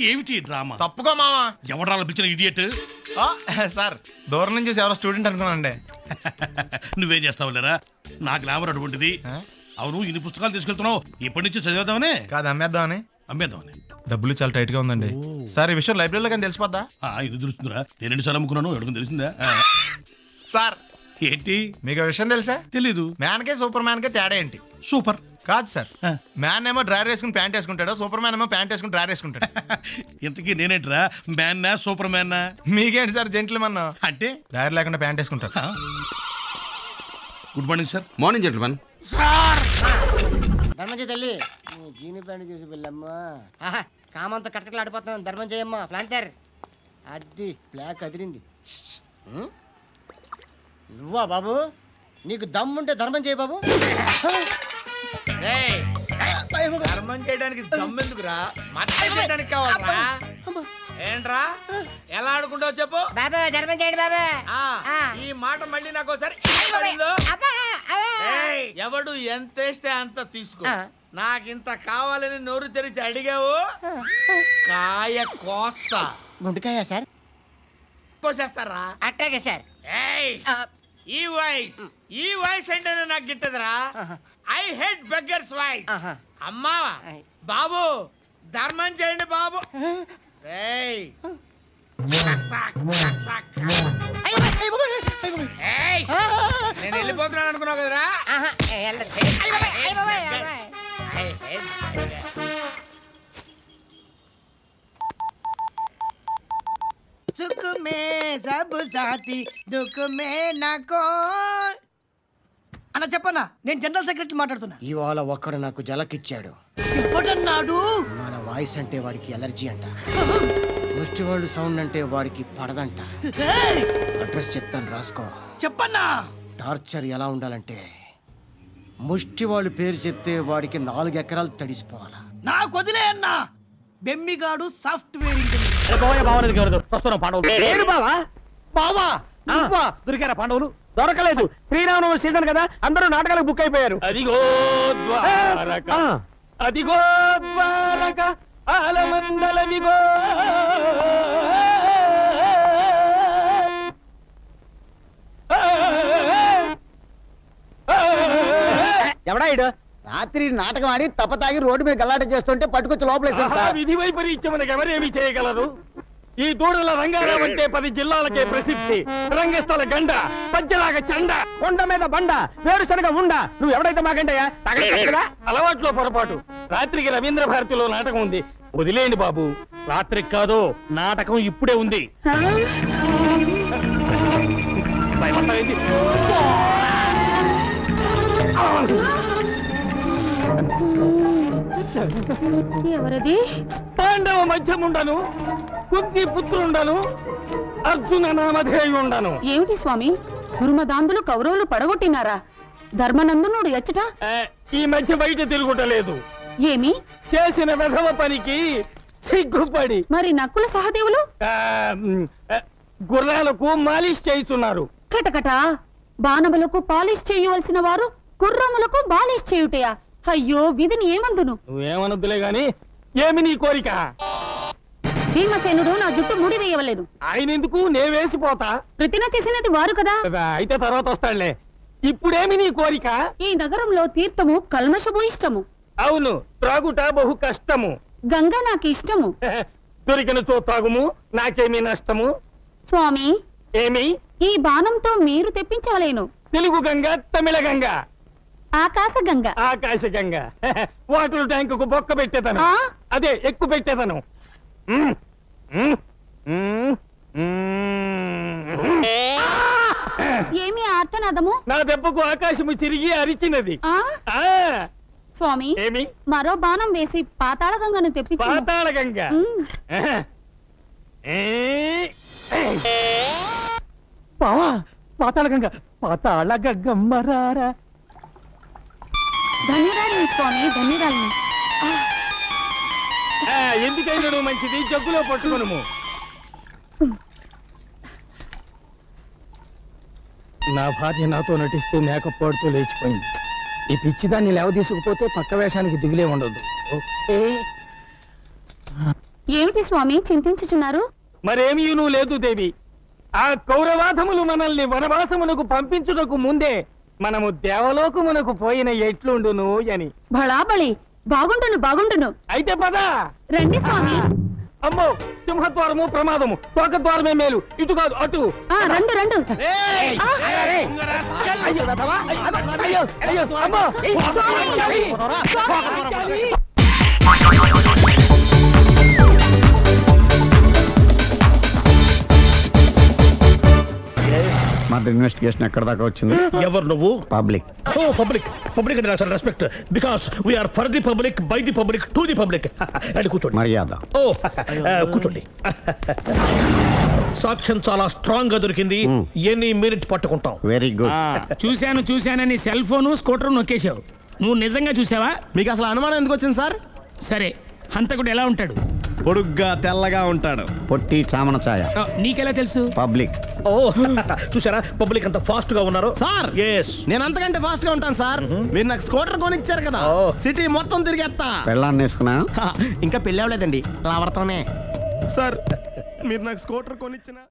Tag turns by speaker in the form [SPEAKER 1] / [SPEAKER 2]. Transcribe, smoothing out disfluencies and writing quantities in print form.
[SPEAKER 1] ఏమిటి డ్రామా?
[SPEAKER 2] తప్పుగా మావా.
[SPEAKER 1] ఎవడాల పిలిచిన ఇడియట్?
[SPEAKER 2] సార్ దూరం నుంచి ఎవరో స్టూడెంట్ అనుకున్నానండి.
[SPEAKER 1] నువ్వేం చేస్తావు లేరా? నా గ్లామర్ అటువంటిది. అవును, ఇన్ని పుస్తకాలు తీసుకెళ్తున్నావు, ఇప్పటి నుంచి చదివేద్దామనే
[SPEAKER 2] కాదు అమ్మేద్దామని.
[SPEAKER 1] అమ్మేద్దామని.
[SPEAKER 2] డబ్బులు చాలా టైట్ గా ఉందండి సార్. ఈ విషయం లైబ్రరీలో కానీ తెలిసిపోద్దా?
[SPEAKER 1] ఇది తెలుస్తుందిరా. నేను ఎన్నిసార్లు అమ్ముకున్నాను, ఎవరికి తెలిసిందా?
[SPEAKER 2] సార్
[SPEAKER 1] ఏంటి
[SPEAKER 2] మీకు విషయం తెలుసా?
[SPEAKER 1] తెలీదు.
[SPEAKER 2] మ్యాన్ కే సూపర్ మ్యాన్ కే తేడా ఏంటి?
[SPEAKER 1] సూపర్
[SPEAKER 2] కాదు సార్, మ్యాన్ ఏమో డ్రైవర్ వేసుకుని ప్యాంట్ వేసుకుంటాడు, సూపర్ మ్యాన్ ఏమో ప్యాంట్ వేసుకుని డ్రైవర్ వేసుకుంటాడు.
[SPEAKER 1] ఇంతకీ నేనేంట్రా, మ్యాన్నా సూపర్ మ్యాన్నా?
[SPEAKER 2] మీకేంటి సార్ జెంట్లమన్
[SPEAKER 1] అంటే
[SPEAKER 2] డ్రైవర్ లేకుండా ప్యాంట్ వేసుకుంటారు.
[SPEAKER 1] Good morning sir.
[SPEAKER 3] Morning gentleman.
[SPEAKER 4] ధర్మం తల్లి జీని ప్యాంట్ చూసి వెళ్ళమ్మా. కామంతో కట్టకలు ఆడిపోతున్నాను. ధర్మం చేయమ్మా. ఫ్లాంటర్ అది బ్లాక్ అదిరింది. నువ్వా బాబు? నీకు దమ్ముంటే ధర్మం చేయ బాబు.
[SPEAKER 2] ధర్మం చేయడానికి దమ్మెందుకురా? చేయడానికి కావాలరా? ఏంట్రా ఎలా ఆడుకుంటావు చెప్పు
[SPEAKER 4] బాబా. ధర్మం చేయండి బాబా.
[SPEAKER 2] ఈ మాట మళ్ళీ నాకు ఒకసారి. ఎవడు ఎంత వేస్తే అంత తీసుకో. నాకింత కావాలని నోరు తెరిచి అడిగావు, కాయ కోస్తా.
[SPEAKER 4] గుండెకాయ సార్?
[SPEAKER 2] కోసేస్తారా?
[SPEAKER 4] అట్టాగే సార్.
[SPEAKER 2] ఈ వాయిస్ అంటేనే నాకు గిట్టదురా. I hate beggars voice. అమ్మా బాబు ధర్మం చేయండి బాబు. నేను వెళ్ళిపోతున్నాను అనుకున్నావు కదరా.
[SPEAKER 4] सुख में सब साथी दुख में नाको. అన్న చెప్పన్నా, నేను జనరల్ సెక్రటరీ మాట్లాడుతున్నా. ఇవాళ ఒక్కడు నాకు జలకిచ్చాడు. ఇవ్వడన్నాడు. మన వాయిస్ అంటే వాడికి ఎలర్జీ అంట. ముష్టి వాళ్ళు సౌండ్ అంటే వాడికి పడదంట. అడ్రస్ చెప్తాను రాసుకో. చెప్పన్నా. టార్చర్ ఎలా ఉండాలంటే ముష్టి వాళ్ళు పేరు చెప్తే వాడికి 4 ఎకరాలు తడిసిపోవాలా. నాకు వదిలే అన్నా. బెమ్మిగాడు సాఫ్ట్వేర్ ఇంజనీర్.
[SPEAKER 5] దొరికారా పాండవులు? దొరకలేదు. శ్రీరామనవమి సీజన్ కదా, అందరూ నాటకాలకు బుక్ అయిపోయారు. అదిగో ద్వారక, అదిగో ద్వారక, ఆలమందలవిగో. ఎవడా ఇడు? రాత్రి నాటకం ఆడి తప్పతాగి రోడ్డు మీద గల్లాట చేస్తుంటే పట్టుకొచ్చి లోపలేసారు. విధి వైపరీత్యం మనకు ఎవరేమీ చేయగలరు. ఈ దూడల రంగారావు అంటే 10 జిల్లాలకే ప్రసిద్ధి. రంగస్థల గండ, పద్యలాగ చండ, కొండ మీద బండ, వేరుశనగ ఉండ. నువ్వు ఎవడైతే మాకంటయా? అలవాట్లో పొరపాటు. రాత్రికి రవీంద్ర భారతిలో నాటకం ఉంది. వదిలేండి బాబు. రాత్రికి కాదు, నాటకం ఇప్పుడే ఉంది.
[SPEAKER 6] ఎవరది?
[SPEAKER 5] పాండవ మధ్యముండను, కుంతి పుత్రుండను, అర్జున నామధేయుండను.
[SPEAKER 6] ఏమిటి స్వామి, దుర్మదాంధులు కౌరవులు పడగొట్టినారా? ధర్మనందనుడు ఎచ్చట
[SPEAKER 5] ఈ మధ్య బయట తిరుగుటలేదు.
[SPEAKER 6] ఏమి
[SPEAKER 5] చేసిన వెధవ పనికి సిగ్గుపడి.
[SPEAKER 6] మరి నక్కుల సహదేవులు
[SPEAKER 5] గుర్రాలకు మాలిష్ చేయుచున్నారు.
[SPEAKER 6] కటకట బాణములకు పాలిష్ చేయవలసిన వారు గుర్రములకు బాలిష్ చేయుటయా? అయ్యో, విధిని ఏమందును?
[SPEAKER 5] నువ్వేమనొద్దులే గాని ఏమి నీ కోరిక?
[SPEAKER 6] భీమసేనుడు నా జుట్టు ముడి వేయవలేను.
[SPEAKER 5] ఆయన ఎందుకు? నే వేసిపోతా.
[SPEAKER 6] ప్రతిన చేసినది వారు కదా.
[SPEAKER 5] అయితే తర్వాత వస్తాడులే. ఇప్పుడేమి నీ కోరిక?
[SPEAKER 6] ఈ నగరంలో తీర్థము కల్మషభూయిష్టము.
[SPEAKER 5] అవును, త్రాగుట బహు కష్టము.
[SPEAKER 6] గంగా నాకు ఇష్టము.
[SPEAKER 5] దొరికిన చో త్రాగుము, నాకేమి నష్టము?
[SPEAKER 6] స్వామి,
[SPEAKER 5] ఏమి?
[SPEAKER 6] ఈ బాణంతో మీరు తెప్పించవలేను.
[SPEAKER 5] తెలుగు గంగ, తమిళ గంగ,
[SPEAKER 6] ఆకాశ గంగ.
[SPEAKER 5] ఆకాశ గంగ. వాటర్ ట్యాంకు బొక్క పెట్టేతను. అదే ఎక్కువ పెట్టేతను.
[SPEAKER 6] ఏమి ఆర్తనాదము?
[SPEAKER 5] నా దెబ్బకు ఆకాశము తిరిగి అరిచినది.
[SPEAKER 6] స్వామి,
[SPEAKER 5] ఏమి?
[SPEAKER 6] మరో బాణం వేసి పాతాళ గంగను తెప్పించు.
[SPEAKER 5] పాతాళ గంగ. బావా, పాతాళ గంగ, పాతాళ గంగమ్మరారా.
[SPEAKER 6] ధన్యురాలిని స్వామి, ధన్యురాలిని.
[SPEAKER 5] ఎందుకైనా మంచిది జగ్గులో పట్టుకొనుము. నా భార్య నాతో నటిస్తూ మేకప్ పాడుతూ లేచిపోయింది. ఈ పిచ్చిదాన్ని లేవ తీసుకుపోతే పక్క వేషానికి దిగులే ఉండదు. ఓకే.
[SPEAKER 6] ఏమిటి స్వామి చింతించుచున్నారు?
[SPEAKER 5] మరేమీ లేదు దేవి. ఆ కౌరవాధములు మనల్ని వనవాసమునకు పంపించుటకు ముందే మనము దేవలోకమునకు పోయిన ఎట్లుండును అని.
[SPEAKER 6] బళాబళి బాగుండును బాగుండును.
[SPEAKER 5] అయితే పద
[SPEAKER 6] రండి స్వామి.
[SPEAKER 5] అమ్మో, సింహద్వారము ప్రమాదము, తోక ద్వారమే మేలు, ఇటు కాదు అటు.
[SPEAKER 6] రండు రండు.
[SPEAKER 3] మరి ఇన్వెస్టిగేషన్ ఎక్కడ దాకా వచ్చింది?
[SPEAKER 1] ఎవరు నువ్వు?
[SPEAKER 3] పబ్లిక్.
[SPEAKER 1] ఓ పబ్లిక్. పబ్లిక్ అంటే చాలా respect, because we are for the public, by the public, to the public. అని కూర్చోండి.
[SPEAKER 3] మర్యాద.
[SPEAKER 1] ఓ కూర్చోండి. సాక్ష్యం చాలా స్ట్రాంగ్ గా దొరికింది. ఎన్ని మినిట్ పట్టుకుంటాం.
[SPEAKER 3] Very good.
[SPEAKER 7] చూశానని సెల్ ఫోను స్కూటర్ నొక్కేశావు. నువ్వు నిజంగా చూసావా?
[SPEAKER 8] మీకు అసలు అనుమానం ఎందుకు వచ్చింది సార్?
[SPEAKER 7] సరే, హంతకుడు ఎలా ఉంటాడు?
[SPEAKER 8] పొడుగ్గా తెల్లగా ఉంటాడు.
[SPEAKER 3] పొట్టి చామన ఛాయ.
[SPEAKER 7] నీకెలా తెలుసు?
[SPEAKER 3] పబ్లిక్.
[SPEAKER 1] ఓ చూసారా పబ్లిక్ అంత ఫాస్ట్ గా ఉన్నారు.
[SPEAKER 8] సార్ నేను అంతకంటే ఫాస్ట్ గా ఉంటాను సార్. మీరు నాకు స్కూటర్ కొనిచ్చారు కదా, సిటీ మొత్తం తిరిగేస్తా.
[SPEAKER 3] పెళ్ళాన్ని వేసుకున్నా?
[SPEAKER 8] ఇంకా పెళ్ళి అవ్వలేదండి, లావర్తోనే. సార్ మీరు నాకు స్కూటర్ కొనిచ్చిన